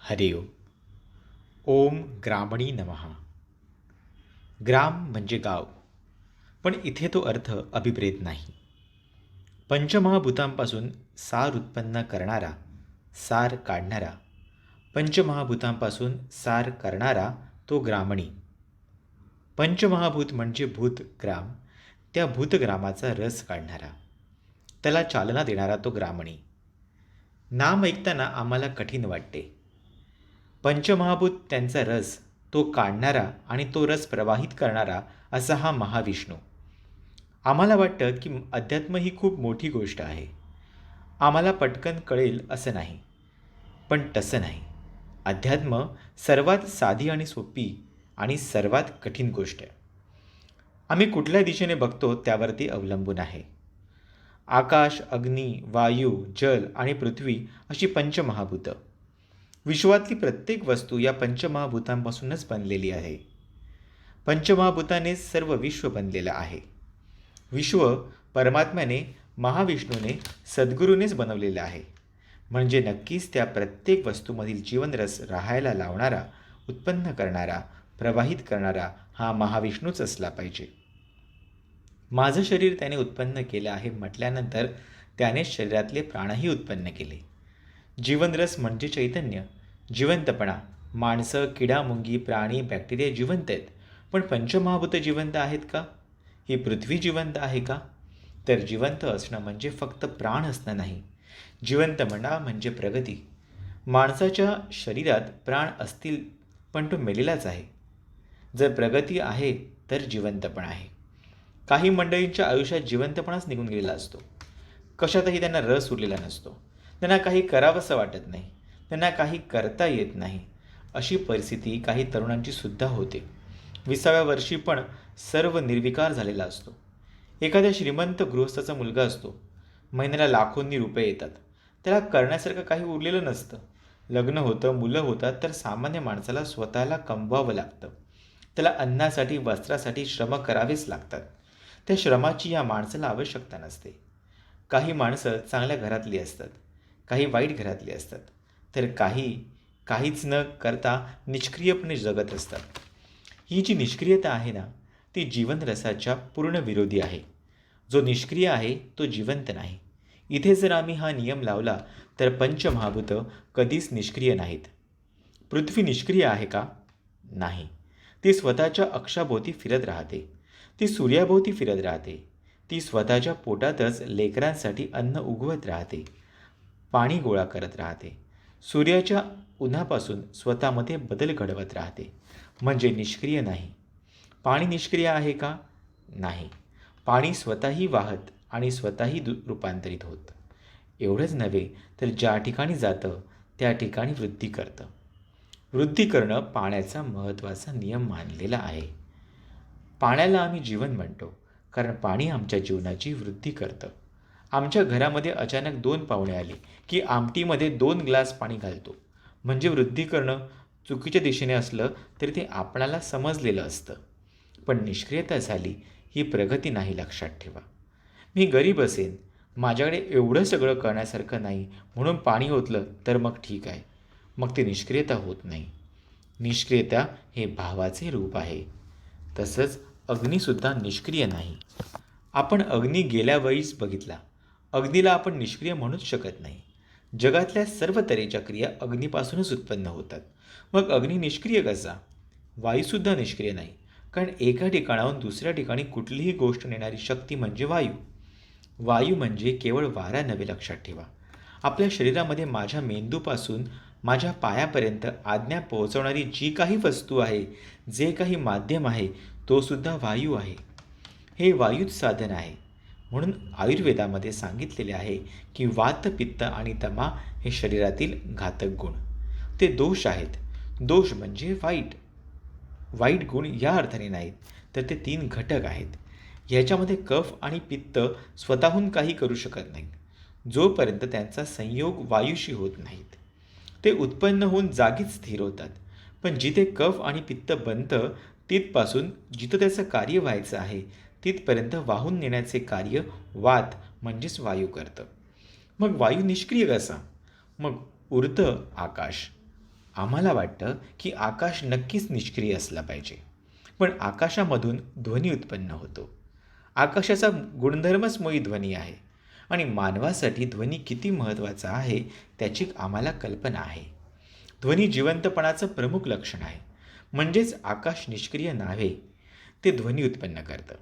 हरि ओम. ओम ग्रामणी नमः. ग्राम म्हणजे गाव, पण इथे तो अर्थ अभिप्रेत नाही. पंचमहाभूतांपासून सार उत्पन्न करणारा, सार काढणारा, पंचमहाभूतांपासून सार करणारा तो ग्रामणी. पंचमहाभूत म्हणजे भूतग्राम, त्या भूतग्रामाचा रस काढणारा, त्याला चालना देणारा तो ग्रामणी. नाम ऐकताना आम्हाला कठीण वाटते. पंचमहाभूत त्यांचा रस तो काढणारा आणि तो रस प्रवाहित करणारा असा हा महाविष्णू. आम्हाला वाटतं की अध्यात्म ही खूप मोठी गोष्ट आहे, आम्हाला पटकन कळेल असं नाही. पण तसं नाही. अध्यात्म सर्वात साधी आणि सोपी आणि सर्वात कठीण गोष्ट आहे. आम्ही कुठल्या दिशेने बघतो त्यावरती अवलंबून आहे. आकाश, अग्नी, वायू, जल आणि पृथ्वी अशी पंचमहाभूतं. विश्वातली प्रत्येक वस्तू या पंचमहाभूतांपासूनच बनलेली आहे. पंचमहाभूतानेच सर्व विश्व बनलेलं आहे. विश्व परमात्म्याने, महाविष्णूने, सद्गुरूनेच बनवलेलं आहे. म्हणजे नक्कीच त्या प्रत्येक वस्तूमधील जीवनरस राहायला लावणारा, उत्पन्न करणारा, प्रवाहित करणारा हा महाविष्णूच असला पाहिजे. माझं शरीर त्याने उत्पन्न केलं आहे म्हटल्यानंतर त्याने शरीरातले प्राणही उत्पन्न केले. जीवनरस म्हणजे चैतन्य, जिवंतपणा. माणसं, किडा, मुंगी, प्राणी, बॅक्टेरिया जिवंत आहेत. पण पंचमहाभूत जिवंत आहेत का? ही पृथ्वी जिवंत आहे का? तर जिवंत असणं म्हणजे फक्त प्राण असणं नाही. जिवंत म्हणा म्हणजे प्रगती. माणसाच्या शरीरात प्राण असतील पण तो मेलेलाच आहे. जर प्रगती आहे तर जिवंतपण आहे. काही मंडळींच्या आयुष्यात जिवंतपणाच निघून गेलेला असतो. कशातही त्यांना रस उरलेला नसतो. त्यांना काही करावंसं वाटत नाही. त्यांना काही करता येत नाही. अशी परिस्थिती काही तरुणांची सुद्धा होते. 20व्या वर्षी पण सर्व निर्विकार झालेला असतो. एखाद्या श्रीमंत गृहस्थाचा मुलगा असतो. महिन्याला लाखोंनी रुपये येतात. त्याला करण्यासारखं काही उरलेलं नसतं. लग्न होतं, मुलं होतात, तर सामान्य माणसाला स्वतःला कमवावं लागतं. त्याला अन्नासाठी, वस्त्रासाठी श्रम करावेच लागतात. त्या श्रमाची या माणसाला आवश्यकता नसते. काही माणसं चांगल्या घरातली असतात, काही वाईट घरातली असतात, तर काहीच न करता निष्क्रियपणे जगत असतात. ही जी निष्क्रियता आहे ना, ती जीवनरसाच्या पूर्ण विरोधी आहे. जो निष्क्रिय आहे तो जिवंत नाही. इथे जर आम्ही हा नियम लावला तर पंचमहाभूतं कधीच निष्क्रिय नाहीत. पृथ्वी निष्क्रिय आहे का? नाही. ती स्वतःच्या अक्षाभोवती फिरत राहते. ती सूर्याभोवती फिरत राहते. ती स्वतःच्या पोटातच लेकरांसाठी अन्न उगवत राहते, पाणी गोळा करत राहते. सूर्याच्या उन्हापासून स्वतःमध्ये बदल घडवत राहते. म्हणजे निष्क्रिय नाही. पाणी निष्क्रिय आहे का? नाही. पाणी स्वतःही वाहत आणि स्वतःही रूपांतरित होतं. एवढंच नव्हे तर ज्या ठिकाणी जातं त्या ठिकाणी वृद्धी करतं. वृद्धी करणं पाण्याचा महत्त्वाचा नियम मानलेला आहे. पाण्याला आम्ही जीवन म्हणतो कारण पाणी आमच्या जीवनाची वृद्धी करतं. आमच्या घरामध्ये अचानक 2 पाहुणे आले की आमटीमध्ये 2 ग्लास पाणी घालतो. म्हणजे वृद्धी करणं. चुकीच्या दिशेने असलं तरी ते आपणाला समजलेलं असतं. पण निष्क्रियता झाली ही प्रगती नाही, लक्षात ठेवा. मी गरीब असेन, माझ्याकडे एवढं सगळं करण्यासारखं नाही म्हणून पाणी ओतलं तर मग ठीक आहे. मग ती निष्क्रियता होत नाही. निष्क्रियता हे भावाचे रूप आहे. तसंच अग्नीसुद्धा निष्क्रिय नाही. आपण अग्नी गेल्या वेळीच बघितला. अग्नीला आपण निष्क्रिय म्हणूच शकत नाही. जगातल्या सर्व तऱ्हेच्या क्रिया अग्नीपासूनच उत्पन्न होतात. मग अग्नी निष्क्रिय कसा? वायूसुद्धा निष्क्रिय नाही. कारण एका ठिकाणाहून दुसऱ्या ठिकाणी कुठलीही गोष्ट नेणारी शक्ती म्हणजे वायू. वायू म्हणजे केवळ वारा नव्हे, लक्षात ठेवा. आपल्या शरीरामध्ये माझ्या मेंदूपासून माझ्या पायापर्यंत आज्ञा पोहोचवणारी जी काही वस्तू आहे, जे काही माध्यम आहे, तो सुद्धा वायू आहे. हे वायूच साधन आहे. म्हणून आयुर्वेदामध्ये सांगितलेले आहे की वात, पित्त आणि तमा हे शरीरातील घातक गुण. ते दोष आहेत. दोष म्हणजे वाईट गुण या अर्थाने नाहीत, तर ते 3 घटक आहेत. ह्याच्यामध्ये कफ आणि पित्त स्वतःहून काही करू शकत नाहीत. जोपर्यंत त्यांचा संयोग वायूशी होत नाहीत, ते उत्पन्न होऊन जागीच स्थिर होतात. पण जिथे कफ आणि पित्त बनतं तिथपासून जिथं त्याचं कार्य व्हायचं आहे तिथपर्यंत वाहून नेण्याचे कार्य वात म्हणजेच वायू करतं. मग वायू निष्क्रिय कसा? मग उरतं आकाश. आम्हाला वाटतं की आकाश नक्कीच निष्क्रिय असला पाहिजे. पण आकाशामधून ध्वनी उत्पन्न होतो. आकाशाचा गुणधर्मच मुळी ध्वनी आहे आणि मानवासाठी ध्वनी किती महत्त्वाचा आहे त्याची आम्हाला कल्पना आहे. ध्वनी जिवंतपणाचं प्रमुख लक्षण आहे. म्हणजेच आकाश निष्क्रिय नाहे, ते ध्वनी उत्पन्न करतं.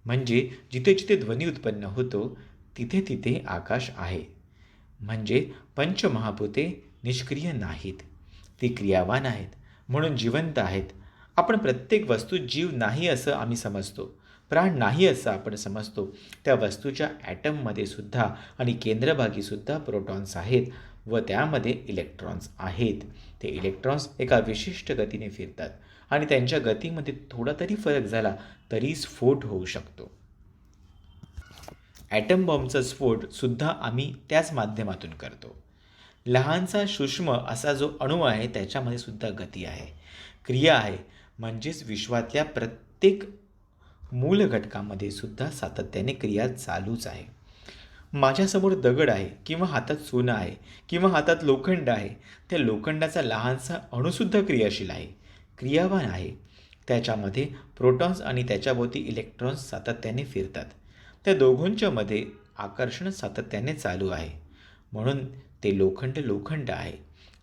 म्हणजे जिथे जिथे ध्वनी उत्पन्न होतो तिथे तिथे आकाश आहे. म्हणजे पंचमहाभूते निष्क्रिय नाहीत, ती क्रियावान आहेत, म्हणून जिवंत आहेत. आपण प्रत्येक वस्तू जीव नाही असं आम्ही समजतो, प्राण नाही असं आपण समजतो. त्या वस्तूच्या ॲटममध्ये सुद्धा आणि केंद्रभागी सुद्धा प्रोटॉन्स आहेत व त्यामध्ये इलेक्ट्रॉन्स आहेत. ते इलेक्ट्रॉन्स एका विशिष्ट गतीने फिरतात आणि त्यांच्या गतीमध्ये थोडा तरी फरक झाला तरी स्फोट होऊ शकतो. ॲटम बॉम्बचा स्फोटसुद्धा आम्ही त्याच माध्यमातून करतो. लहानसा सूक्ष्म असा जो अणू आहे त्याच्यामध्ये सुद्धा गती आहे, क्रिया आहे. म्हणजेच विश्वातल्या प्रत्येक मूल घटकामध्ये सुद्धा सातत्याने क्रिया चालूच आहे. माझ्यासमोर दगड आहे किंवा हातात सोनं आहे किंवा हातात लोखंड आहे, त्या लोखंडाचा लहानसा अणूसुद्धा क्रियाशील आहे, क्रियावान आहे. त्याच्यामध्ये प्रोटॉन्स आणि त्याच्याभोवती इलेक्ट्रॉन्स सातत्याने फिरतात. त्या दोघांच्या मध्ये आकर्षण सातत्याने चालू आहे. म्हणून ते लोखंड लोखंड आहे,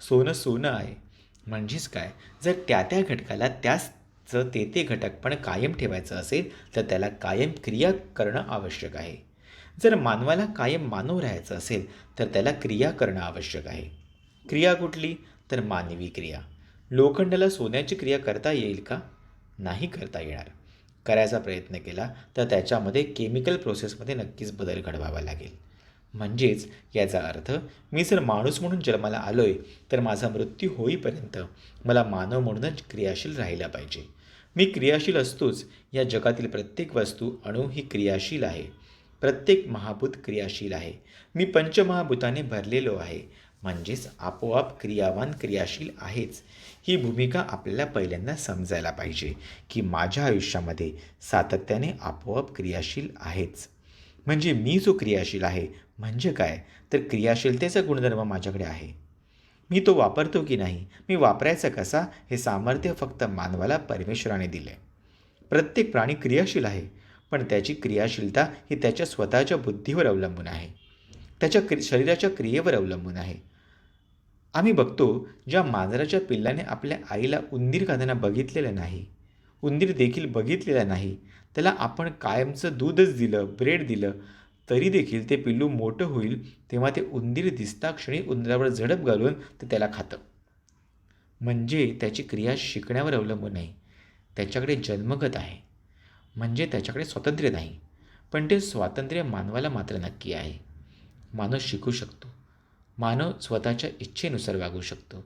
सोनं सोनं आहे. म्हणजेच काय, जर त्या त्या घटकाला त्याचं ते घटकपण कायम ठेवायचं असेल तर त्याला कायम क्रिया करणं आवश्यक आहे. जर मानवाला कायम मानव राहायचं असेल तर त्याला क्रिया करणं आवश्यक आहे. क्रिया कुठली? तर मानवी क्रिया. लोखंडाला सोन्याची क्रिया करता येईल का? नाही करता येणार. करायचा प्रयत्न केला तर त्याच्यामध्ये केमिकल प्रोसेसमध्ये नक्कीच बदल घडवावा लागेल. म्हणजेच याचा अर्थ मी जर माणूस म्हणून जन्माला आलो आहे तर माझा मृत्यू होईपर्यंत मला मानव म्हणूनच क्रियाशील राहिला पाहिजे. मी क्रियाशील असतोच. या जगातील प्रत्येक वस्तू अणू ही क्रियाशील आहे. प्रत्येक महाभूत क्रियाशील आहे. मी पंचमहाभूताने भरलेलो आहे. म्हणजेच आपोआप क्रियावान क्रियाशील आहेच. ही भूमिका आपल्याला पहिल्यांदा समजायला पाहिजे की माझ्या आयुष्यामध्ये सातत्याने आपोआप क्रियाशील आहेच. म्हणजे मी जो क्रियाशील आहे म्हणजे काय, तर क्रियाशीलतेचा गुणधर्म माझ्याकडे आहे. मी तो वापरतो की नाही, मी वापरायचा कसा, हे सामर्थ्य फक्त मानवाला परमेश्वराने दिले. प्रत्येक प्राणी क्रियाशील आहे, पण त्याची क्रियाशीलता ही त्याच्या स्वतःच्या बुद्धीवर अवलंबून आहे, त्याच्या शरीराच्या क्रियेवर अवलंबून आहे. आम्ही बघतो ज्या मांजराच्या पिल्लाने आपल्या आईला उंदीर खाताना बघितलेलं नाही, उंदीर देखील बघितलेला नाही, त्याला आपण कायमचं दूधच दिलं, ब्रेड दिलं, तरी देखील ते पिल्लू मोठं होईल तेव्हा ते उंदीर दिसताक्षणी उंदरावर झडप घालून ते त्याला खातं. म्हणजे त्याची क्रिया शिकण्यावर अवलंबून नाही, त्याच्याकडे जन्मगत आहे. म्हणजे त्याच्याकडे स्वातंत्र्य नाही, पण ते स्वातंत्र्य मानवाला मात्र नक्की आहे. माणूस शिकू शकतो, मानव स्वतःच्या इच्छेनुसार वागू शकतो.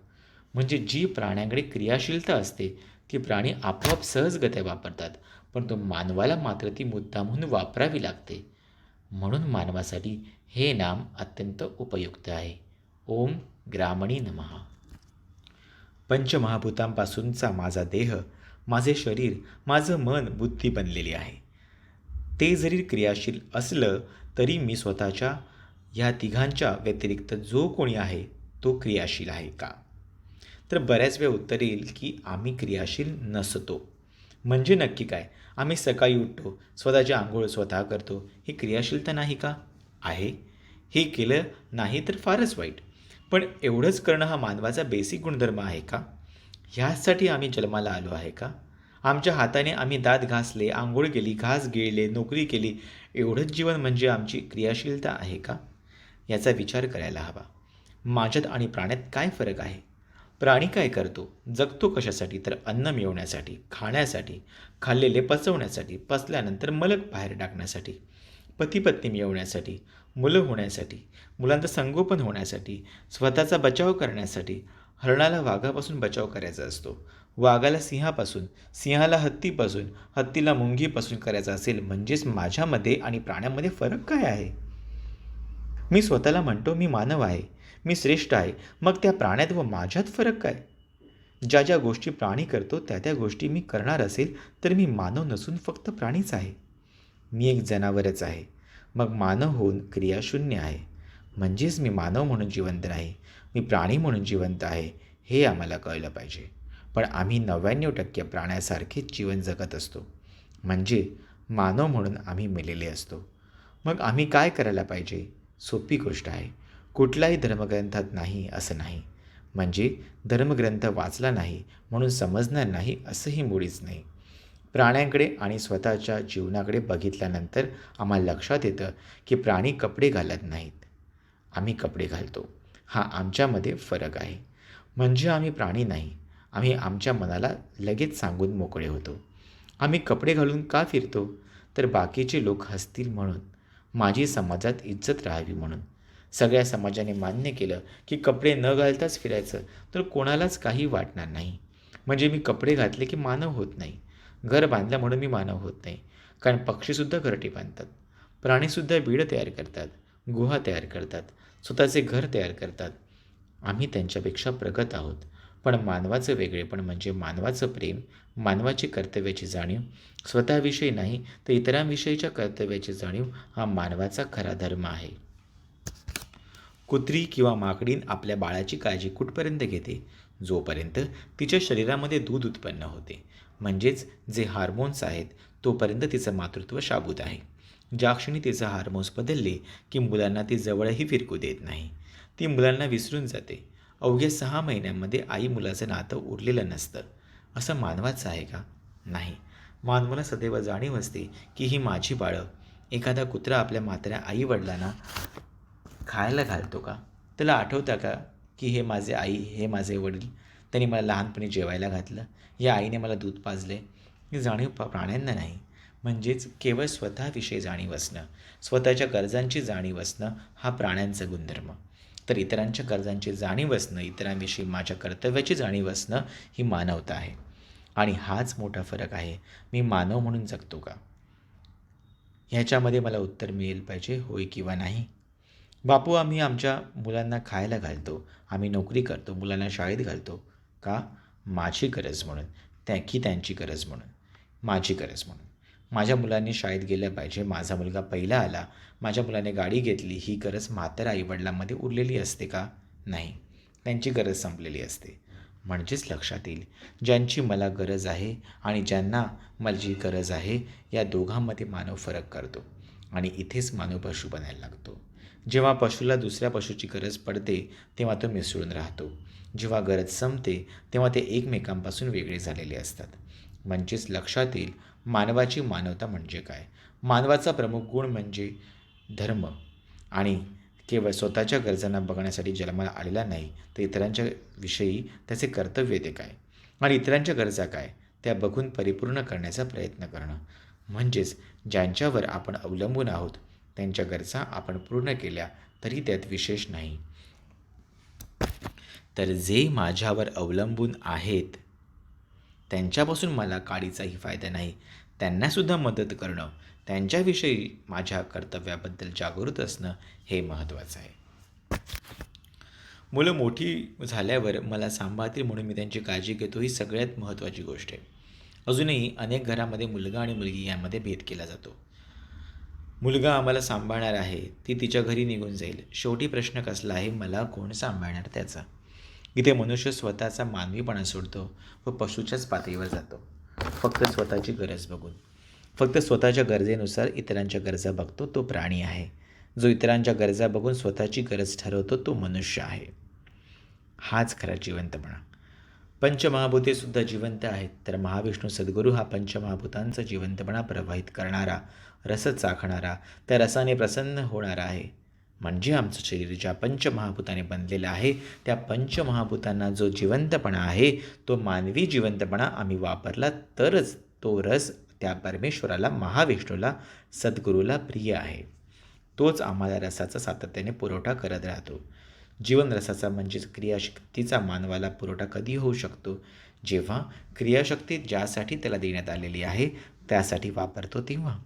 म्हणजे जी प्राण्यांकडे क्रियाशीलता असते ती प्राणी आपोआप सहजगत्या वापरतात, पण तो मानवाला मात्र ती मुद्दामहून वापरावी लागते. म्हणून मानवासाठी हे नाम अत्यंत उपयुक्त आहे. ओम ग्रामणी नमः. पंचमहाभूतांपासूनचा माझा देह, माझे शरीर, माझं मन, बुद्धी बनलेली आहे. ते जरी क्रियाशील असलं तरी मी स्वतःच्या ह्या तिघांच्या व्यतिरिक्त जो कोणी आहे तो क्रियाशील आहे का? तर बऱ्याच वेळा उत्तर येईल की आम्ही क्रियाशील नसतो. म्हणजे नक्की काय? आम्ही सकाळी उठतो, स्वतःची आंघोळ स्वतः करतो, ही क्रियाशीलता नाही का? आहे. हे केलं नाही तर फारच वाईट. पण एवढंच करणं हा मानवाचा बेसिक गुणधर्म आहे का? ह्यासाठी आम्ही जन्माला आलो आहे का? आमच्या हाताने आम्ही दात घासले, आंघोळ केली, घास गिळले, नोकरी केली, एवढंच जीवन म्हणजे आमची क्रियाशीलता आहे का? याचा विचार करायला हवा. माझ्यात आणि प्राण्यात काय फरक आहे? प्राणी काय करतो, जगतो कशासाठी, तर अन्न मिळवण्यासाठी, खाण्यासाठी, खाल्लेले पचवण्यासाठी, पचल्यानंतर मलक बाहेर टाकण्यासाठी, पतीपत्नी मिळवण्यासाठी, मुलं होण्यासाठी, मुलांचं संगोपन होण्यासाठी, स्वतःचा बचाव करण्यासाठी. हरणाला वाघापासून बचाव करायचा असतो, वाघाला सिंहापासून, सिंहाला हत्तीपासून, हत्तीला मुंगीपासून करायचा असेल. म्हणजेच माझ्यामध्ये आणि प्राण्यामध्ये फरक काय आहे? मी स्वतःला म्हणतो मी मानव आहे, मी श्रेष्ठ आहे, मग त्या प्राण्यात व माझ्यात फरक काय? ज्या ज्या गोष्टी प्राणी करतो त्या त्या गोष्टी मी करणार असेल तर मी मानव नसून फक्त प्राणीच आहे. मी एक जनावरच आहे, मग मानव होऊन क्रियाशून्य आहे. म्हणजेच मी मानव म्हणून जिवंत नाही, मी प्राणी म्हणून जिवंत आहे. हे आम्हाला कळलं पाहिजे. पण आम्ही 99% प्राण्यासारखेच जीवन जगत असतो. म्हणजे मानव म्हणून आम्ही मेलेले असतो. मग आम्ही काय करायला पाहिजे? सोपी गोष्ट आहे. कुठल्याही धर्मग्रंथात नाही असं नाही. म्हणजे धर्मग्रंथ वाचला नाही म्हणून समजणार नाही असंही मुळीच नाही. प्राण्यांकडे आणि स्वतःच्या जीवनाकडे बघितल्यानंतर आम्हाला लक्षात येतं की प्राणी कपडे घालत नाहीत. आम्ही कपडे घालतो. हा आमच्यामध्ये फरक आहे. म्हणजे आम्ही प्राणी नाही. आम्ही आमच्या मनाला लगेच सांगून मोकळे होतो. आम्ही कपडे घालून का फिरतो? तर बाकीचे लोक हसतील म्हणून. माझी समाजात इज्जत राहावी म्हणून. सगळ्या समाजाने मान्य केलं की कपडे न घालताच फिरायचं तर कोणालाच काही वाटणार नाही. म्हणजे मी कपडे घातले की मानव होत नाही. घर बांधलं म्हणून मी मानव होत नाही. कारण पक्षीसुद्धा घरटी बांधतात. प्राणीसुद्धा बीड तयार करतात, गुहा तयार करतात, स्वतःचे घर तयार करतात. आम्ही त्यांच्यापेक्षा प्रगत आहोत. पण मानवाचं वेगळेपण म्हणजे मानवाचं प्रेम, मानवाची कर्तव्याची जाणीव, स्वतःविषयी नाही तर इतरांविषयीच्या कर्तव्याची जाणीव हा मानवाचा खरा धर्म आहे. कुत्री किंवा माकडीन आपल्या बाळाची काळजी कुठपर्यंत घेते? जोपर्यंत तिच्या शरीरामध्ये दूध उत्पन्न होते. म्हणजेच जे हार्मोन्स आहेत तोपर्यंत तिचं मातृत्व शाबूत आहे. ज्या क्षणी तिचे हार्मोन्स बदलले की मुलांना ती जवळही फिरकू देत नाही. ती मुलांना विसरून जाते. अवघ्या 6 महिन्यांमध्ये आई मुलाचं नातं उरलेलं नसतं. असं मानवाचं आहे का? नाही. मानवाला सदैव जाणीव असते की ही माझी बाळं. एखादा कुत्रा आपल्या म्हाताऱ्या आईवडिलांना खायला घालतो का? त्याला आठवतं का की हे माझे आई, हे माझे वडील, त्यांनी मला लहानपणी जेवायला घातलं, या आईने मला दूध पाजले? ही जाणीव प्राण्यांना नाही. म्हणजेच केवळ स्वतःविषयी जाणीव असणं, स्वतःच्या गरजांची जाणीव असणं हा प्राण्यांचा गुणधर्म. तर इतरांच्या गरजांची जाणीव असणं, इतरांविषयी माझ्या कर्तव्याची जाणीव असणं ही मानवता आहे. आणि हाच मोठा फरक आहे. मी मानव म्हणून जगतो का? ह्याच्यामध्ये मला उत्तर मिळेल पाहिजे, होय किंवा नाही. बापू, आम्ही आमच्या मुलांना खायला घालतो, आम्ही नोकरी करतो, मुलांना शाळेत घालतो. का? माझी गरज म्हणून. त्यांची गरज म्हणून. माझी गरज म्हणून. माझ्या मुलांनी शाळेत गेलं पाहिजे, माझा मुलगा पहिला आला, माझ्या मुलाने गाडी घेतली, ही गरज म्हाताऱ्या आईवडिलांमध्ये उरलेली असते का? नाही. त्यांची गरज संपलेली असते. म्हणजेच लक्षात येईल, ज्यांची मला गरज आहे आणि ज्यांना माझी गरज आहे या दोघांमध्ये मानव फरक करतो. आणि इथेच मानव पशु बनायला लागतो. जेव्हा पशुला दुसऱ्या पशुची गरज पडते तेव्हा तो मिसळून राहतो. जेव्हा गरज संपते तेव्हा ते एकमेकांपासून वेगळे झालेले असतात. म्हणजेच लक्षात येईल मानवाची मानवता म्हणजे काय. मानवाचा प्रमुख गुण म्हणजे धर्म. आणि केवळ स्वतःच्या गरजांना बघण्यासाठी जन्माला आलेला नाही तर इतरांच्या विषयी त्याचे कर्तव्य ते काय आणि इतरांच्या गरजा काय त्या बघून परिपूर्ण करण्याचा प्रयत्न करणं. म्हणजेच ज्यांच्यावर आपण अवलंबून आहोत त्यांच्या गरजा आपण पूर्ण केल्या तरी त्यात विशेष नाही. तर जे माझ्यावर अवलंबून आहेत त्यांच्यापासून मला काडीचाही फायदा नाही. त्यांनासुद्धा मदत करणं, त्यांच्याविषयी माझ्या कर्तव्याबद्दल जागृत असणं हे महत्त्वाचं आहे. मुलं मोठी झाल्यावर मला सांभाळतील म्हणून मी त्यांची काळजी घेतो, ही सगळ्यात महत्त्वाची गोष्ट आहे. अजूनही अनेक घरामध्ये मुलगा आणि मुलगी यामध्ये भेद केला जातो. मुलगा आम्हाला सांभाळणार आहे, ती तिच्या घरी निघून जाईल. शेवटी प्रश्न कसला आहे? मला कोण सांभाळणार त्याचा? इथे मनुष्य स्वतःचा मानवीपणा सोडतो व पशूच्याच पातळीवर जातो. फक्त स्वतःची गरज बघून. फक्त स्वतःच्या गरजेनुसार इतरांच्या गरजा बघतो तो प्राणी आहे. जो इतरांच्या गरजा बघून स्वतःची गरज ठरवतो तो मनुष्य आहे. हाच खरा जिवंतपणा. पंचमहाभूतेसुद्धा जिवंत आहेत. तर महाविष्णू सद्गुरू हा पंचमहाभूतांचा जिवंतपणा प्रवाहित करणारा, रस चाखणारा, त्या रसाने प्रसन्न होणारा आहे. म्हणजे आमचं शरीर ज्या पंचमहाभूताने बनलेलं आहे त्या पंचमहाभूतांना जो जिवंतपणा आहे तो मानवी जिवंतपणा आम्ही वापरला तरच तो रस त्या परमेश्वराला, महाविष्णूला, सद्गुरूला प्रिय आहे. तोच आम्हाला रसाचा सातत्याने पुरवठा करत राहतो. जीवनरसाचा म्हणजेच क्रियाशक्तीचा मानवाला पुरवठा कधी होऊ शकतो? जेव्हा क्रियाशक्ती ज्यासाठी त्याला देण्यात आलेली आहे त्यासाठी वापरतो तेव्हा.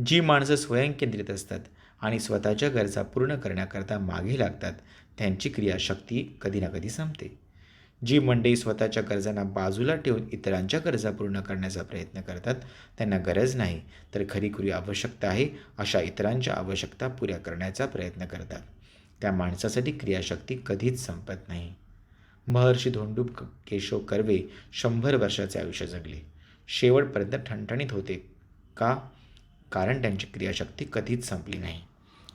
जी माणसं स्वयंकेंद्रित असतात आणि स्वतःच्या गरजा पूर्ण करण्याकरता मागे लागतात त्यांची क्रियाशक्ती कधी ना कधी संपते. जी मंडळी स्वतःच्या गरजांना बाजूला ठेवून इतरांच्या गरजा पूर्ण करण्याचा प्रयत्न करतात त्यांना गरज नाही तर खरीखुरी आवश्यकता आहे अशा इतरांच्या आवश्यकता पुऱ्या करण्याचा प्रयत्न करतात. त्या माणसासाठी क्रियाशक्ती कधीच संपत नाही. महर्षी धोंडू केशव कर्वे 100 वर्षाचे आयुष्य जगले. शेवटपर्यंत ठणठणीत होते. का? कारण त्यांची क्रियाशक्ती कधीच संपली नाही.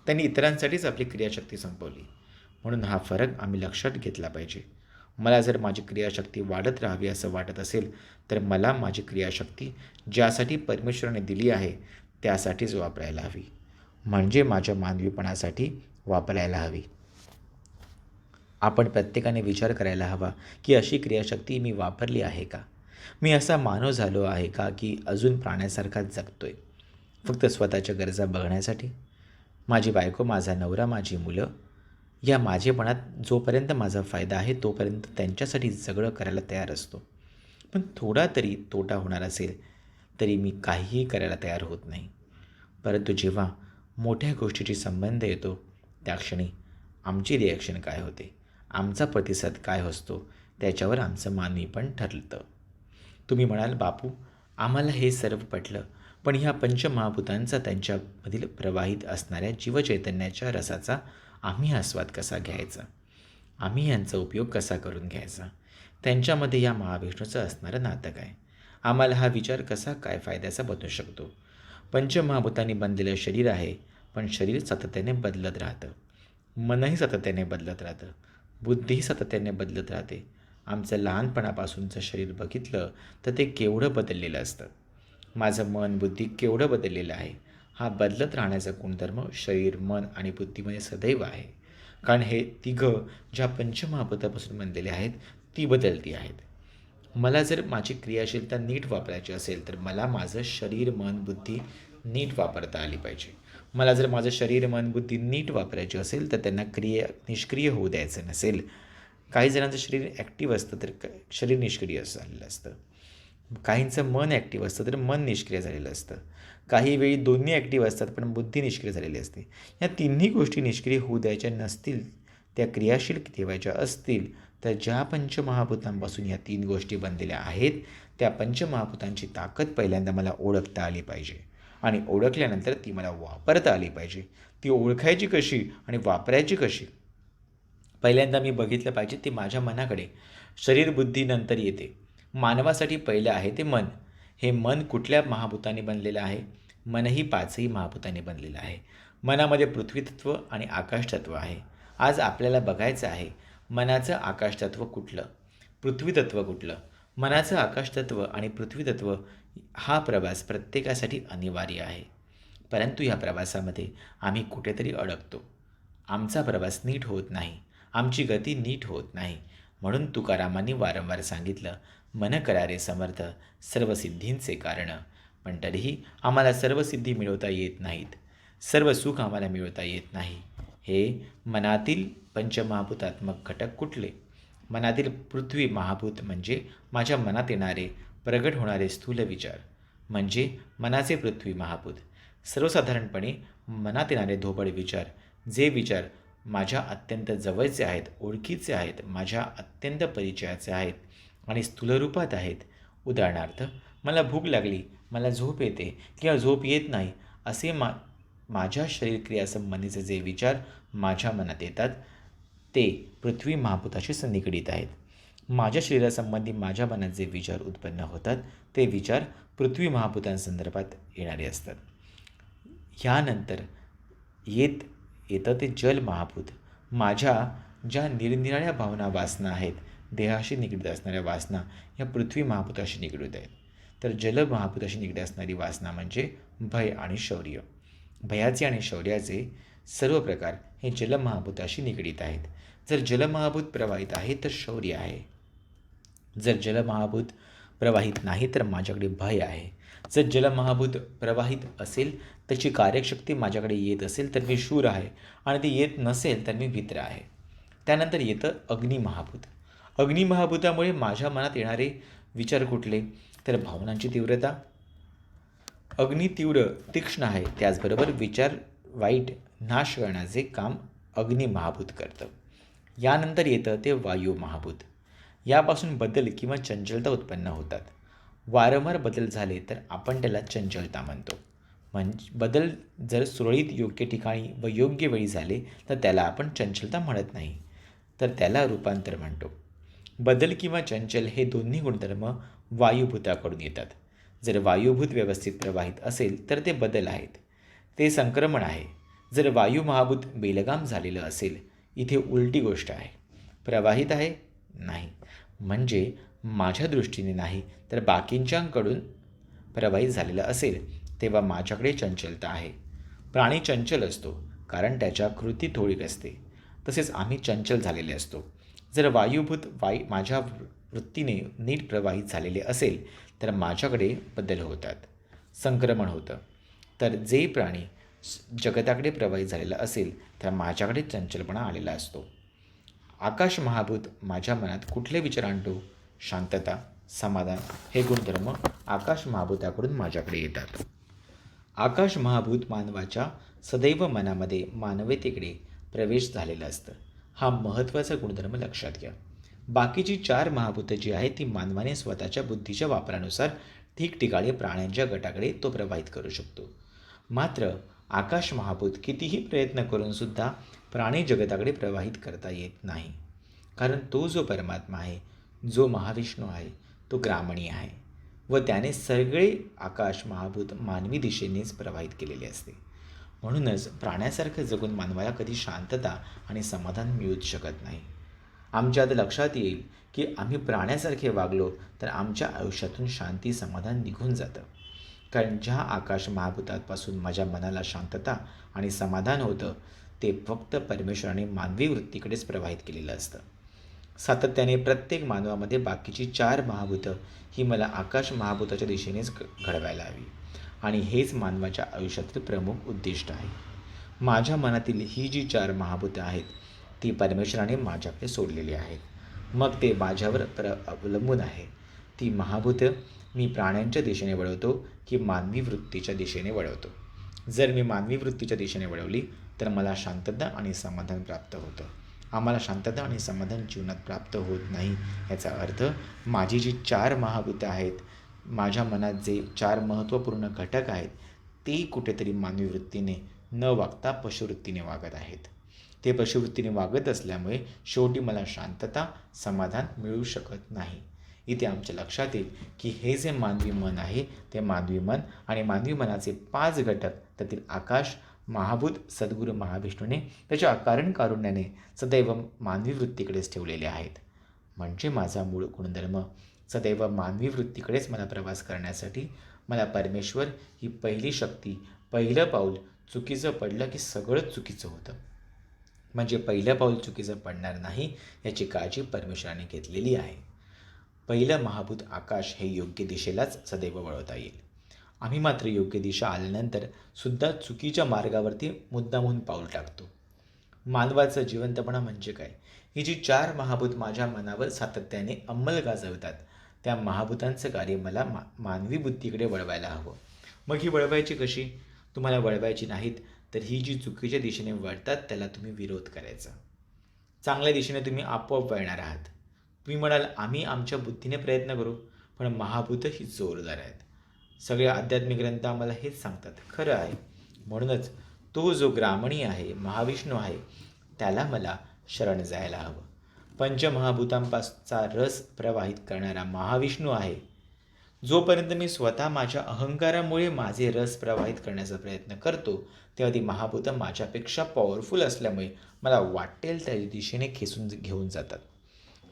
त्यांनी इतरांसाठीच आपली क्रियाशक्ती संपवली. म्हणून हा फरक आम्ही लक्षात घेतला पाहिजे. मला जर माझी क्रियाशक्ती वाढत राहावी असं वाटत असेल तर मला माझी क्रियाशक्ती ज्यासाठी परमेश्वराने दिली आहे त्यासाठीच वापरायला हवी. म्हणजे माझ्या मानवीपणासाठी वापरायला हवी. आपण प्रत्येकाने विचार करायला हवा की अशी क्रियाशक्ती मी वापरली आहे का? मी असा मानव झालो आहे का की अजून प्राण्यासारखाच जगतोय, फक्त स्वतःच्या गरजा बघण्यासाठी? माझी बायको, माझा नवरा, माझी मुलं या माझेपणात जोपर्यंत माझा फायदा आहे तोपर्यंत त्यांच्यासाठी सगळं करायला तयार असतो. पण थोडा तरी तोटा होणार असेल तरी मी काहीही करायला तयार होत नाही. परंतु जेव्हा मोठ्या गोष्टीशी संबंध येतो त्या क्षणी आमची रिॲक्शन काय होते, आमचा प्रतिसाद काय असतो त्याच्यावर आमचं मानवीपण ठरतं. तुम्ही म्हणाल, बापू आम्हाला हे सर्व पटलं, पण ह्या पंचमहाभूतांचा त्यांच्यामधील प्रवाहित असणाऱ्या जीवचैतन्याच्या रसाचा आम्ही आस्वाद कसा घ्यायचा? आम्ही यांचा उपयोग कसा करून घ्यायचा? त्यांच्यामध्ये या महाविष्णूचं असणारं नातं काय? आम्हाला हा विचार कसा काय फायद्याचा बनू शकतो? पंचमहाभूतांनी बनलेलं शरीर आहे, पण शरीर सातत्याने बदलत राहतं. मनही सातत्याने बदलत राहतं. बुद्धीही सातत्याने बदलत राहते. आमचं लहानपणापासूनचं शरीर बघितलं तर ते केवढं बदललेलं असतं. माझं मन, बुद्धी केवढं बदललेलं आहे. हा बदलत राहण्याचा गुणधर्म शरीर, मन आणि बुद्धीमध्ये सदैव आहे. कारण हे तिघं ज्या पंचमहाभूतापासून बनलेले आहेत ती बदलती आहेत. मला जर माझी क्रियाशीलता नीट वापरायची असेल तर मला माझं शरीर, मन, बुद्धी नीट वापरता आली पाहिजे. मला जर माझं शरीर, मन, बुद्धी नीट वापरायची असेल तर त्यांना निष्क्रिय होऊ द्यायचं नसेल. काही जणांचं शरीर ॲक्टिव्ह असतं तर शरीर निष्क्रिय झालेलं असतं. काहींचं मन ॲक्टिव्ह असतं तर मन निष्क्रिय झालेलं असतं. काही वेळी दोन्ही ॲक्टिव्ह असतात पण बुद्धी निष्क्रिय झालेली असते. या तिन्ही गोष्टी निष्क्रिय होऊ द्यायच्या नसतील, त्या क्रियाशील ठेवायच्या असतील तर ज्या पंचमहाभूतांपासून ह्या 3 गोष्टी बनलेल्या आहेत त्या पंचमहाभूतांची ताकद पहिल्यांदा मला ओळखता आली पाहिजे आणि ओळखल्यानंतर ती मला वापरता आली पाहिजे. ती ओळखायची कशी आणि वापरायची कशी? पहिल्यांदा मी बघितलं पाहिजे ते माझ्या मनाकडे. शरीर, बुद्धी नंतर येते. मानवासाठी पहिलं आहे ते मन. हे मन कुठल्या महाभूताने बनलेलं आहे? मनही 5ही महाभूताने बनलेलं आहे. मनामध्ये पृथ्वीतत्व आणि आकाशतत्व आहे. आज आपल्याला बघायचं आहे मनाचं आकाशतत्व कुठलं, पृथ्वीतत्व कुठलं. मनाचं आकाशतत्व आणि पृथ्वीतत्व हा प्रवास प्रत्येकासाठी अनिवार्य आहे. परंतु ह्या प्रवासामध्ये आम्ही कुठेतरी अडकतो. आमचा प्रवास नीट होत नाही. आमची गती नीट होत नाही. म्हणून तुकारामांनी वारंवार सांगितलं, मन करारे समर्थ सर्व सिद्धींचे कारण. पण तरीही आम्हाला सर्व सिद्धी मिळवता येत नाहीत. सर्व सुख आम्हाला मिळवता येत नाही. हे मनातील पंचमहाभूतात्मक घटक कुठले? मनातील पृथ्वी महाभूत म्हणजे माझ्या मनात येणारे प्रगट होणारे स्थूल विचार म्हणजे मनाचे पृथ्वी महाभूत. सर्वसाधारणपणे मनात येणारे ढोबळ विचार, जे विचार माझ्या अत्यंत जवळचे आहेत, ओळखीचे आहेत, माझ्या अत्यंत परिचयाचे आहेत आणि स्थूल रूपात आहेत. उदाहरणार्थ, मला भूक लागली, मला झोप येते किंवा झोप येत नाही असे माझ्या शरीरक्रियासंबंधीचे जे विचार माझ्या मनात येतात ते पृथ्वी महाभूताशी निगडीत आहेत. माझ्या शरीरासंबंधी माझ्या मनात जे विचार उत्पन्न होतात ते विचार पृथ्वी महाभूतांसंदर्भात येणारे असतात. ह्यानंतर येतं ते जल महाभूत. माझ्या ज्या निरनिराळ्या भावना, वासना आहेत, देहाशी निगडीत असणाऱ्या वासना या पृथ्वी महाभूताशी निगडीत आहेत. तर जल महाभूताशी निगडीत असणारी वासना म्हणजे भय आणि शौर्य. भयाचे आणि शौर्याचे सर्व प्रकार हे जलमहाभूताशी निगडीत आहेत. जर जलमहाभूत प्रवाहित आहे तर शौर्य आहे. जर जलमहाभूत प्रवाहित नाही तर माझ्याकडे भय आहे. जर जलमहाभूत प्रवाहित असेल, त्याची कार्यशक्ती माझ्याकडे येत असेल तर मी शूर आहे आणि ती येत नसेल तर मी भित्र आहे. त्यानंतर येतं अग्निमहाभूत. अग्निमहाभूतामुळे माझ्या मनात येणारे विचार कुठले? तर भावनांची तीव्रता. अग्नी तीव्र, तीक्ष्ण आहे. त्याचबरोबर विचार वाईट नाश करण्याचे काम अग्नी महाभूत करतं. यानंतर येतं ते वायू महाभूत. यापासून बदल किंवा चंचलता उत्पन्न होतात. वारंवार बदल झाले तर आपण त्याला चंचलता म्हणतो. बदल जर सुरळीत योग्य ठिकाणी व योग्य वेळी झाले तर त्याला आपण चंचलता म्हणत नाही, तर त्याला रूपांतर म्हणतो. बदल किंवा चंचल हे दोन्ही गुणधर्म वायुभूताकडून येतात. जर वायुभूत व्यवस्थित प्रवाहित असेल तर ते बदल आहेत, ते संक्रमण आहे. जर वायू महाभूत बेलगाम झालेलं असेल, इथे उलटी गोष्ट आहे. प्रवाहित आहे? नाही. म्हणजे माझ्या दृष्टीने नाही तर बाकींच्याकडून प्रवाहित झालेलं असेल, तेव्हा माझ्याकडे चंचलता आहे. प्राणी चंचल असतो कारण त्याच्या कृती थोडीक असते. तसेच आम्ही चंचल झालेले असतो. जर वायुभूत माझ्या वृत्तीने नीट प्रवाहित झालेले असेल तर माझ्याकडे बदल होतात, संक्रमण होतं. तर जे प्राणी जगताकडे प्रवाहित झालेला असेल तर माझ्याकडे चंचलपणा आलेला असतो. आकाश महाभूत माझ्या मनात कुठले विचार आणतो? शांतता, समाधान हे गुणधर्म आकाश महाभूताकडून माझ्याकडे येतात. आकाश महाभूत मानवाच्या सदैव मनामध्ये मानवतेकडे प्रवेश झालेला असतं. हा महत्त्वाचा गुणधर्म लक्षात घ्या. बाकीची 4 महाभूतं जी आहेत ती मानवाने स्वतःच्या बुद्धीच्या वापरानुसार ठिकठिकाणी प्राण्यांच्या गटाकडे तो प्रवाहित करू शकतो. मात्र आकाश महाभूत कितीही प्रयत्न करूनसुद्धा प्राणी जगताकडे प्रवाहित करता येत नाही. कारण तो जो परमात्मा आहे, जो महाविष्णू आहे, तो ग्रामणी आहे व त्याने सगळे आकाश महाभूत मानवी दिशेनेच प्रवाहित केलेले असते. म्हणूनच प्राण्यासारखं जगून मानवाला कधी शांतता आणि समाधान मिळूच शकत नाही. आमच्या आता लक्षात येईल की आम्ही प्राण्यासारखे वागलो तर आमच्या आयुष्यातून शांती समाधान निघून जातं. कारण ज्या आकाश महाभूतापासून माझ्या मनाला शांतता आणि समाधान होतं ते फक्त परमेश्वराने मानवी वृत्तीकडेच प्रवाहित केलेलं असतं. सातत्याने प्रत्येक मानवामध्ये बाकीची 4 महाभूतं ही मला आकाश महाभूताच्या दिशेनेच घडवायला हवी आणि हेच मानवाच्या आयुष्यातील प्रमुख उद्दिष्ट आहे. माझ्या मनातील ही जी 4 महाभूतं आहेत ती परमेश्वराने माझ्याकडे सोडलेली आहेत. मग ते माझ्यावर अवलंबून आहे. ती महाभूतं मी प्राण्यांच्या दिशेने वळवतो की मानवी वृत्तीच्या दिशेने वळवतो. जर मी मानवी वृत्तीच्या दिशेने वळवली तर मला शांतता आणि समाधान प्राप्त होतं. आम्हाला शांतता आणि समाधान जीवनात प्राप्त होत नाही. याचा अर्थ माझी जी 4 महाभूतं आहेत, माझ्या मनात जे 4 महत्त्वपूर्ण घटक आहेत ते कुठेतरी मानवी वृत्तीने न वागता पशुवृत्तीने वागत आहेत. ते पशुवृत्तीने वागत असल्यामुळे शेवटी मला शांतता, समाधान मिळू शकत नाही. इथे आमच्या लक्षात येईल की हे जे मानवी मन आहे ते मानवी मन आणि मानवी मनाचे 5 घटक त्यातील आकाश महाभूत सद्गुरू महाविष्णूने त्याच्या अकारण कारुण्याने सदैव मानवी वृत्तीकडेच ठेवलेले आहेत. म्हणजे माझा मूळ गुणधर्म सदैव मानवी वृत्तीकडेच मला प्रवास करण्यासाठी मला परमेश्वर ही पहिली शक्ती, पहिलं पाऊल चुकीचं पडलं की सगळंच चुकीचं होतं. म्हणजे पहिलं पाऊल चुकीचं पडणार नाही याची काळजी परमेश्वराने घेतलेली आहे. पहिलं महाभूत आकाश हे योग्य दिशेलाच सदैव वळवता येईल. आम्ही मात्र योग्य दिशा आल्यानंतर सुद्धा चुकीच्या मार्गावरती मुद्दामहून पाऊल टाकतो. मानवाचं जिवंतपणा म्हणजे काय? ही जी 4 महाभूत माझ्या मनावर सातत्याने अंमल गाजवतात त्या महाभूतांचं कार्य मला मानवी बुद्धीकडे वळवायला हवं. मग ही वळवायची कशी? तुम्हाला वळवायची नाहीत तर ही जी चुकीच्या दिशेने वळतात त्याला तुम्ही विरोध करायचा. चांगल्या दिशेने तुम्ही आपोआप वळणार आहात. तुम्ही म्हणाल आम्ही आमच्या बुद्धीने प्रयत्न करू, पण महाभूत ही जोरदार आहेत. सगळे आध्यात्मिक ग्रंथ आम्हाला हेच सांगतात. खरं आहे. म्हणूनच तो जो ग्रामणी आहे, महाविष्णू आहे, त्याला मला शरण जायला हवं. पंचमहाभूतांपासचा रस प्रवाहित करणारा महाविष्णू आहे. जोपर्यंत मी स्वतः माझ्या अहंकारामुळे माझे रस प्रवाहित करण्याचा प्रयत्न करतो तेव्हा ती महाभूतं माझ्यापेक्षा पॉवरफुल असल्यामुळे मला वाटेल त्या दिशेने खेचून घेऊन जातात.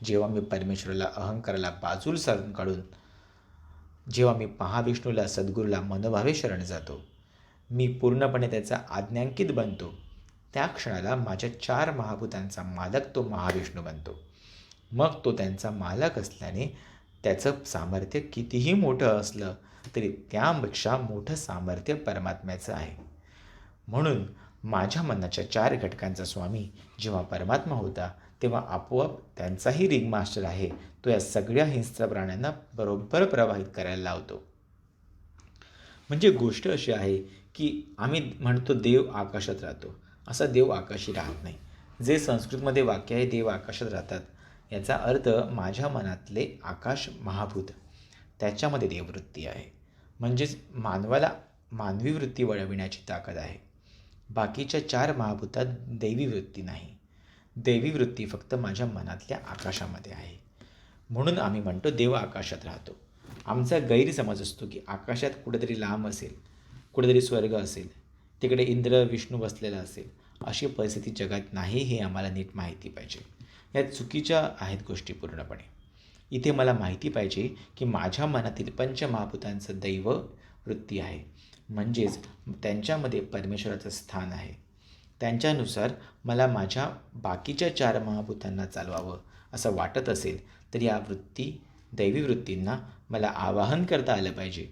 जेव्हा मी परमेश्वराला अहंकाराला बाजूला सारून काढून जेव्हा मी महाविष्णूला सद्गुरूला मनोभावे शरण जातो, मी पूर्णपणे त्याचा आज्ञांकित बनतो, त्या क्षणाला माझ्या 4 महाभूतांचा मालक तो महाविष्णू बनतो. मग तो त्यांचा मालक असल्याने त्याचं सामर्थ्य कितीही मोठं असलं तरी त्यापेक्षा मोठं सामर्थ्य परमात्म्याचं आहे. म्हणून माझ्या मनाच्या 4 घटकांचा स्वामी जेव्हा परमात्मा होता तेव्हा आपोआप त्यांचाही रिंग मास्टर आहे. तो या सगळ्या हिंस्र प्राण्यांना बरोबर प्रवाहित करायला लावतो. म्हणजे गोष्ट अशी आहे की आम्ही म्हणतो देव आकाशात राहतो. असा देव आकाशी राहत नाही. जे संस्कृतमध्ये वाक्य आहे देव आकाशात राहतात याचा अर्थ माझ्या मनातले आकाश महाभूत त्याच्यामध्ये देववृत्ती आहे. म्हणजेच मानवाला मानवी वृत्ती वळविण्याची ताकद आहे. बाकीच्या 4 महाभूतात दैवी वृत्ती नाही. दैवी वृत्ती फक्त माझ्या मनातल्या आकाशामध्ये आहे. म्हणून आम्ही म्हणतो देव आकाशात राहतो. आमचा गैरसमज असतो की आकाशात कुठेतरी लांब असेल, कुठेतरी स्वर्ग असेल, तिकडे इंद्र विष्णू बसलेला असेल. अशी परिस्थिती जगात नाही हे आम्हाला नीट माहिती पाहिजे. या चुकीच्या आहेत गोष्टी पूर्णपणे. इथे मला माहिती पाहिजे की माझ्या मनातील पंचमहाभूतांचं दैव वृत्ती आहे, म्हणजेच त्यांच्यामध्ये परमेश्वराचं स्थान आहे. त्यांच्यानुसार मला माझ्या बाकीच्या 4 महाभूतांना चालवावं असं वाटत असेल तर या दैवी वृत्तींना मला आवाहन करता आलं पाहिजे.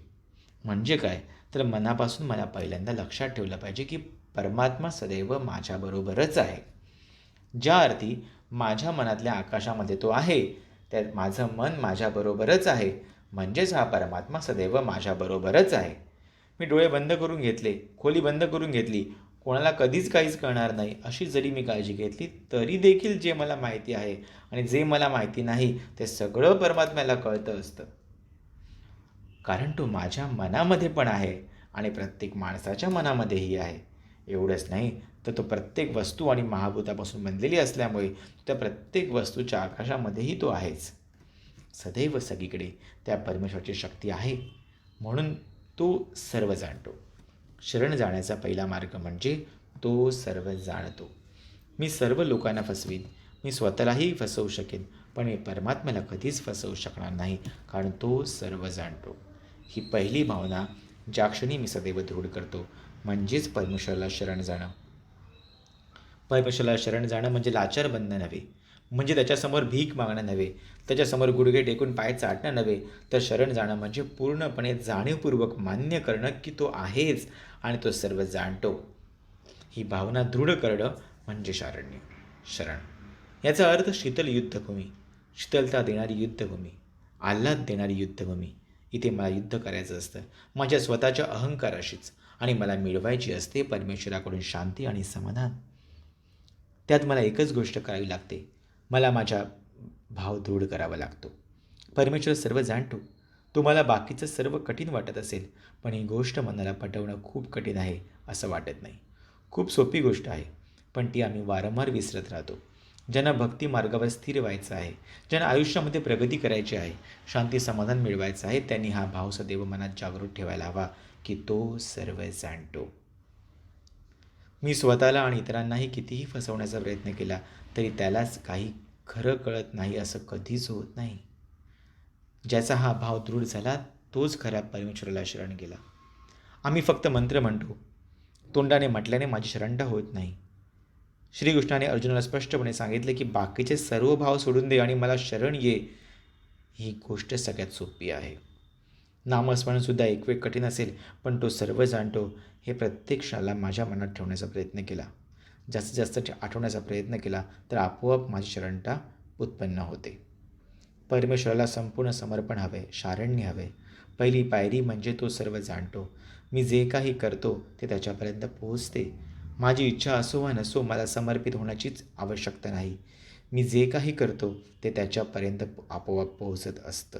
म्हणजे काय, तर मनापासून मला पहिल्यांदा लक्षात ठेवलं पाहिजे की परमात्मा सदैव माझ्याबरोबरच आहे. ज्या अर्थी माझ्या मनातल्या आकाशामध्ये तो आहे, त्यात माझं मन माझ्याबरोबरच आहे, म्हणजेच हा परमात्मा सदैव माझ्याबरोबरच आहे. मी डोळे बंद करून घेतले, खोली बंद करून घेतली, कोणाला कधीच काहीच कळणार नाही अशी जरी मी काळजी घेतली तरी देखील जे मला माहिती आहे आणि जे मला माहिती नाही ते सगळं परमात्म्याला कळतं असतं. कारण तो माझ्या मनामध्ये पण आहे आणि प्रत्येक माणसाच्या मनामध्येही आहे. एवढंच नाही तर तो प्रत्येक वस्तू आणि महाभूतापासून बनलेली असल्यामुळे त्या प्रत्येक वस्तूच्या आकाशामध्येही तो आहेच. सदैव सगळीकडे त्या परमेश्वराची शक्ती आहे, म्हणून तो सर्व जाणतो. शरण जाण्याचा पहिला मार्ग म्हणजे तो सर्व जाणतो. मी सर्व लोकांना फसवीन, मी स्वतःलाही फसवू शकेन, पण मी परमात्म्याला कधीच फसवू शकणार नाही, कारण तो सर्व जाणतो. ही पहिली भावना ज्या क्षणी मी सदैव दृढ करतो, म्हणजेच परमेश्वराला शरण जाणं. परमेश्वराला शरण जाणं म्हणजे लाचार बनणं नव्हे, म्हणजे त्याच्यासमोर भीक मागणं नव्हे, त्याच्यासमोर गुडघे टेकून पाय चाटणं नव्हे, तर शरण जाणं म्हणजे पूर्णपणे जाणीवपूर्वक मान्य करणं की तो आहेच आणि तो सर्व जाणतो. ही भावना दृढ करणं म्हणजे शरण. याचा अर्थ शीतल युद्धभूमी, शीतलता देणारी युद्धभूमी, आल्हाद देणारी युद्धभूमी. इथे मला युद्ध करायचं असतं माझ्या स्वतःच्या अहंकाराशीच, आणि मला मिळवायची असते परमेश्वराकडून शांती आणि समाधान. त्यात मला एकच गोष्ट करावी लागते, मला माझा भाव दृढ करावा लागतो. परमेश्वर सर्व जाणतो. तुम्हाला बाकीचं सर्व कठीण वाटत असेल, पण ही गोष्ट मनाला पटवणं खूप कठीण आहे असं वाटत नाही. खूप सोपी गोष्ट आहे, पण ती आम्ही वारंवार विसरत राहतो. ज्यांना भक्ती मार्गावर स्थिर व्हायचं आहे, ज्यांना आयुष्यामध्ये प्रगती करायची आहे, शांती समाधान मिळवायचं आहे, त्यांनी हा भाव सदैव मनात जागृत ठेवायला हवा की तो सर्व जाणतो. मी स्वतःला आणि इतरांनाही कितीही फसवण्याचा प्रयत्न केला तरी त्यालाच काही खरं कळत नाही असं कधीच होत नाही. ज्याचा हा भाव दृढ झाला तोच खऱ्या परमेश्वराला शरण गेला. आम्ही फक्त मंत्र म्हणतो, तोंडाने म्हटल्याने माझी शरणता होत नाही. श्रीकृष्णाने अर्जुनाला स्पष्टपणे सांगितले की बाकीचे सर्व भाव सोडून दे आणि मला शरण ये. ही गोष्ट सगळ्यात सोपी आहे. नामस्मरणसुद्धा एक वेळ कठीण असेल, पण तो सर्व जाणतो हे प्रत्येक क्षणाला माझ्या मनात ठेवण्याचा प्रयत्न केला, जास्तीत जास्त आठवण्याचा प्रयत्न केला तर आपोआप माझी शरणता उत्पन्न होते. परमेश्वराला संपूर्ण समर्पण हवे, शारण्य हवे. पहिली पायरी म्हणजे तो सर्व जाणतो. मी जे काही करतो ते त्याच्यापर्यंत पोहोचते. माझी इच्छा असो वा नसो, मला समर्पित होण्याचीच आवश्यकता नाही. मी जे काही करतो ते त्याच्यापर्यंत आपोआप पोहोचत असतं.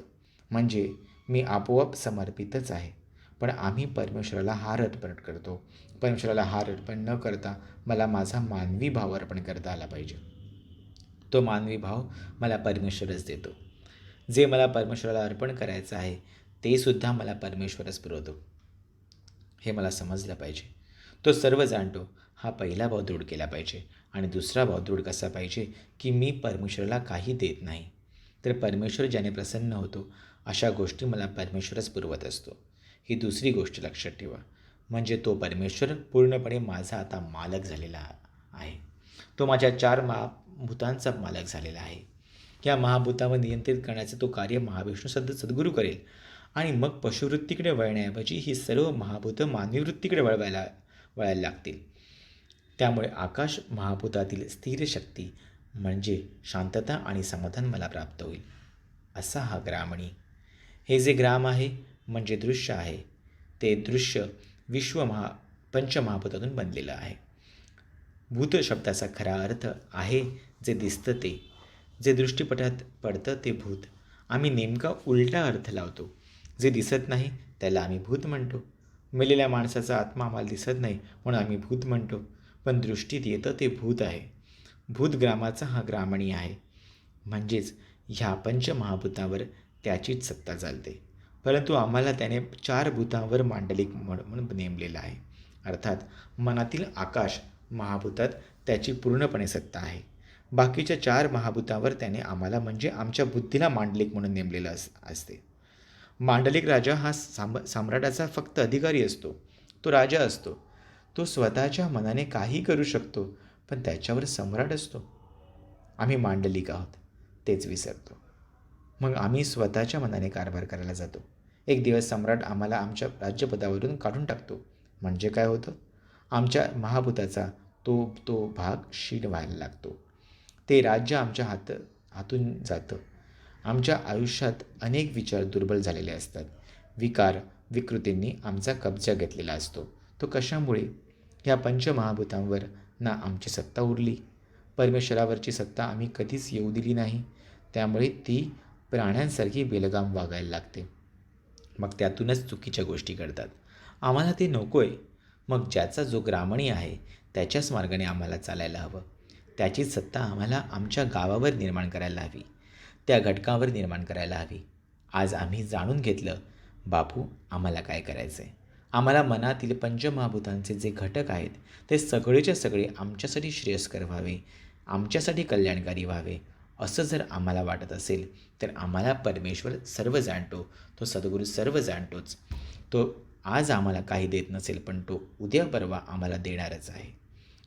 म्हणजे मी आपोआप समर्पितच आहे. पण आम्ही परमेश्वराला हार अर्पण करतो. परमेश्वराला हार अर्पण न करता मला माझा मानवी भाव अर्पण करता आला पाहिजे. तो मानवी भाव मला परमेश्वरच देतो. जे मला परमेश्वराला अर्पण करायचं आहे ते सुद्धा मला परमेश्वरच पुरवतो. हे मला समजलं पाहिजे. तो सर्व जाणतो हा पहिला भाव दृढ केला पाहिजे. आणि दुसरा भाव दृढ कसा पाहिजे की मी परमेश्वराला काही देत नाही, तर परमेश्वर ज्याने प्रसन्न होतो अशा गोष्टी मला परमेश्वरच पुरवत असतो. ही दुसरी गोष्ट लक्षात ठेवा. म्हणजे तो परमेश्वर पूर्णपणे माझा आता मालक झालेला आहे. तो माझ्या 4 महाभूतांचा मालक झालेला आहे. या महाभूतावर नियंत्रित करण्याचे तो कार्य महाविष्णू सद्गुरू करेल. आणि मग पशुवृत्तीकडे वळण्याऐवजी ही सर्व महाभूतं मानवी वृत्तीकडे वळायला लागतील. त्यामुळे आकाश महाभूतातील स्थिर शक्ती म्हणजे शांतता आणि समाधान मला प्राप्त होईल. असा हा ग्रामणी. हे जे ग्राम आहे म्हणजे दृश्य आहे, ते दृश्य पंचमहाभूतातून बनलेलं आहे. भूत शब्दाचा खरा अर्थ आहे जे दिसतं ते, जे दृष्टीपटात पडतं ते भूत. आम्ही नेमका उलटा अर्थ लावतो. जे दिसत नाही त्याला आम्ही भूत म्हणतो. मेलेल्या माणसाचा आत्मा आम्हाला दिसत नाही म्हणून आम्ही भूत म्हणतो, पण दृष्टीत येतं ते भूत आहे. भूतग्रामाचा हा ग्रामणी आहे. म्हणजेच ह्या पंचमहाभूतांवर त्याचीच सत्ता चालते. परंतु आम्हाला त्याने 4 भूतांवर मांडलिक म्हणून नेमलेलं आहे. अर्थात मनातील आकाश महाभूतात त्याची पूर्णपणे सत्ता आहे. बाकीच्या 4 महाभूतांवर त्याने आम्हाला म्हणजे आमच्या बुद्धीला मांडलिक म्हणून नेमलेलं असते. मांडलिक राजा हा सम्राटाचा फक्त अधिकारी असतो. तो राजा असतो. तो स्वतःच्या मनाने काही करू शकतो, पण त्याच्यावर सम्राट असतो. आम्ही मांडलिक आहोत, तेच विसरतो. मग आम्ही स्वतःच्या मनाने कारभार करायला जातो. एक दिवस सम्राट आम्हाला आमच्या राज्यपदावरून काढून टाकतो. म्हणजे काय होतं? आमच्या महाभूताचा तो तो भाग क्षीण व्हायला लागतो. ते राज्य आमच्या हातून जातं. आमच्या आयुष्यात अनेक विचार दुर्बल झालेले असतात. विकार विकृतींनी आमचा कब्जा घेतलेला असतो. तो कशामुळे? ह्या पंचमहाभूतांवर ना आमची सत्ता उरली. परमेश्वरावरची सत्ता आम्ही कधीच येऊ दिली नाही. त्यामुळे ती प्राण्यांसारखी बेलगाम वागायला लागते. मग त्यातूनच चुकीच्या गोष्टी घडतात. आम्हाला ते नको आहे. मग ज्याचा जो ग्रामणी आहे त्याच्याच मार्गाने आम्हाला चालायला हवं. त्याचीच सत्ता आम्हाला आमच्या गावावर निर्माण करायला हवी. त्या घटकावर निर्माण करायला हवी. आज आम्ही जाणून घेतलं बापू आम्हाला काय करायचं आहे. आम्हाला मनातील पंचमहाभूतांचे जे घटक आहेत ते सगळेच्या सगळे आमच्यासाठी श्रेयस्कर व्हावे, आमच्यासाठी कल्याणकारी व्हावे असं जर आम्हाला वाटत असेल तर आम्हाला परमेश्वर सर्व जाणतो. तो सद्गुरू सर्व जाणतोच. तो आज आम्हाला काही देत नसेल पण तो उद्या परवा आम्हाला देणारच आहे.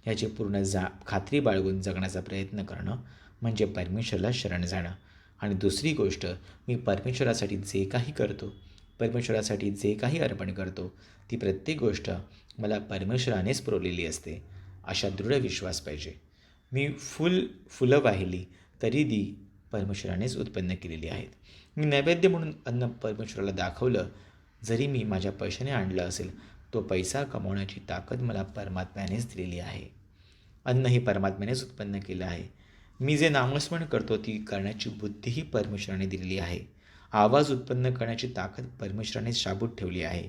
ह्याची पूर्ण खात्री बाळगून जगण्याचा प्रयत्न करणं म्हणजे परमेश्वराला शरण जाणं. आणि दुसरी गोष्ट, मी परमेश्वरासाठी जे काही करतो, परमेश्वरासाठी जे काही अर्पण करतो, ती प्रत्येक गोष्ट मला परमेश्वरानेच पुरवलेली असते अशा दृढ विश्वास पाहिजे. मी फुलं वाहिली तरी ती परमेश्वरानेच उत्पन्न केलेली आहेत. मी नैवेद्य म्हणून अन्न परमेश्वराला दाखवलं, जरी मी माझ्या पैशाने आणलं असेल, तो पैसा कमवण्याची ताकद मला परमात्म्यानेच दिलेली आहे. अन्न हे परमात्म्यानेच उत्पन्न केलं आहे. मी जे नामस्मरण करतो ती करण्याची बुद्धीही परमेश्वराने दिलेली आहे. आवाज उत्पन्न करण्याची ताकद परमेश्वराने शाबूत ठेवली आहे.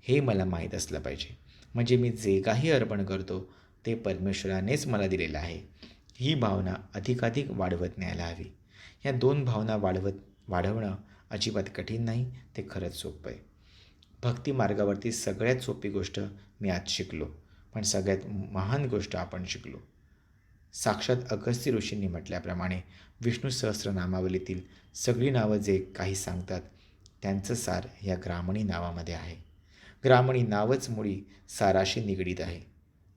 हे मला माहीत असलं पाहिजे. म्हणजे मी जे काही अर्पण करतो ते परमेश्वरानेच मला दिलेलं आहे. ही भावना अधिकाधिक वाढवत न्यायला हवी. ह्या 2 भावना वाढवणं अजिबात कठीण नाही, ते खरंच सोपं आहे. भक्ती मार्गावरती सगळ्यात सोपी गोष्ट मी आज शिकलो, पण सगळ्यात महान गोष्ट आपण शिकलो. साक्षात अगस्त्य ऋषींनी म्हटल्याप्रमाणे विष्णू सहस्रनामावलीतील सगळी नावं जे काही सांगतात त्यांचं सार ह्या ग्रामणी नावामध्ये आहे. ग्रामणी नावच मुळी साराशी निगडीत आहे.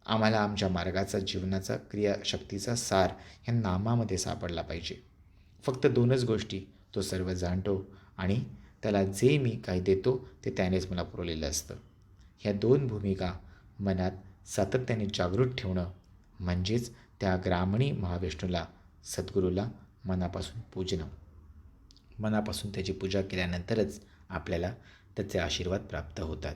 आम्हाला आमच्या मार्गाचा जीवनाचा क्रियाशक्तीचा सार ह्या नामामध्ये सापडला पाहिजे. फक्त 2च गोष्टी तो सर्व जाणतो आणि त्याला जे मी काही देतो ते त्यानेच मला पुरवलेलं असतं. ह्या 2 भूमिका मनात सातत्याने जागृत ठेवणं म्हणजेच त्या ग्रामणी महाविष्णूला, सद्गुरूला मनापासून पूजणं. मनापासून त्याची पूजा केल्यानंतरच आपल्याला त्याचे आशीर्वाद प्राप्त होतात.